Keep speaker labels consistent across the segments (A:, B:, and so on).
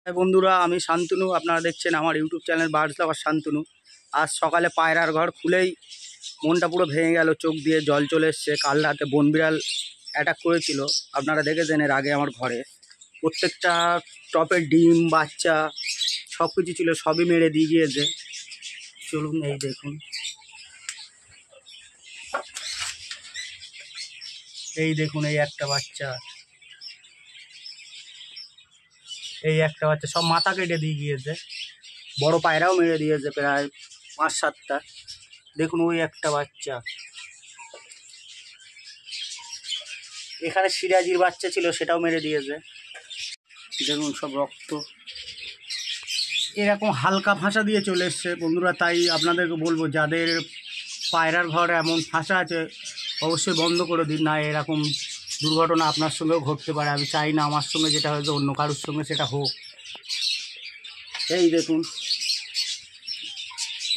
A: High বন্ধুরা, আমি শান্তনু। আপনারা দেখছেন আমার ইউটিউব চ্যানেল বার্ডস লাভার শান্তনু। আজ সকালে পায়রার ঘর খুলেই মনটা পুরো ভেঙে গেল, চোখ দিয়ে জল চলে এসছে। কাল রাতে বনবিড়াল অ্যাটাক করেছিল, আপনারা দেখেছেন এর আগে আমার ঘরে। প্রত্যেকটা টপের ডিম বাচ্চা সব কিছু ছিল, সবই মেরে দিয়ে গিয়েছে। চলুন এই দেখুন, এই দেখুন, এই একটা বাচ্চা, এই একটা বাচ্চা সব মাথা কেটে দিয়ে গিয়েছে। বড় পায়রাও মেরে দিয়েছে প্রায় 5-7টা। দেখুন ওই একটা বাচ্চা। এখানে সিরাজির বাচ্চা ছিল, সেটাও মেরে দিয়েছে। দেখুন সব রক্ত, এরকম হালকা ফাঁসা দিয়ে চলে এসছে বন্ধুরা। তাই আপনাদেরকে বলবো, যাদের পায়রার ঘর এমন ফাঁসা আছে অবশ্যই বন্ধ করে দিন, না এরকম দুর্ঘটনা আপনার সঙ্গেও ঘটতে পারে। আমি চাই না আমার সঙ্গে যেটা হয়েছে অন্য কারোর সঙ্গে সেটা হোক। এই দেখুন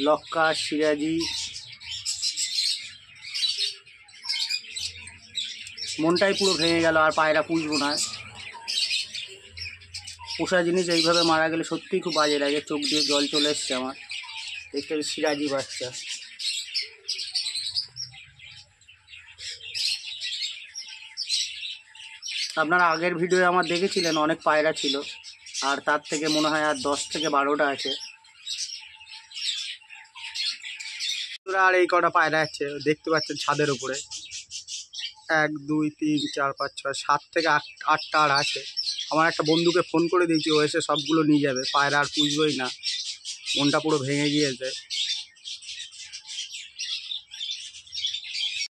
A: লক্কা, সিরাজি, মনটাই পুরো ভেঙে গেল। আর পায়রা পুষবো না। পোষা জিনিস এইভাবে মারা গেলে সত্যিই খুব বাজে লাগে, চোখ দিয়ে জল চলে এসছে আমার। দেখতে সিরাজি বাচ্চা। আপনারা আগের ভিডিও আমার দেখেছিলেন, অনেক পায়রা ছিল, আর তার থেকে মনে হয় আর 10 থেকে 12টা আছে। আর এই কটা পায়রা আছে দেখতে পাচ্ছেন ছাদের উপরে, 1 2 3 4 5 6 7 থেকে 8টা আর আছে। আমার একটা বন্ধুকে ফোন করে দিয়েছি, ও এসে সবগুলো নিয়ে যাবে। পায়রা আর পুষবই না, মনটা পুরো ভেঙে গিয়েছে।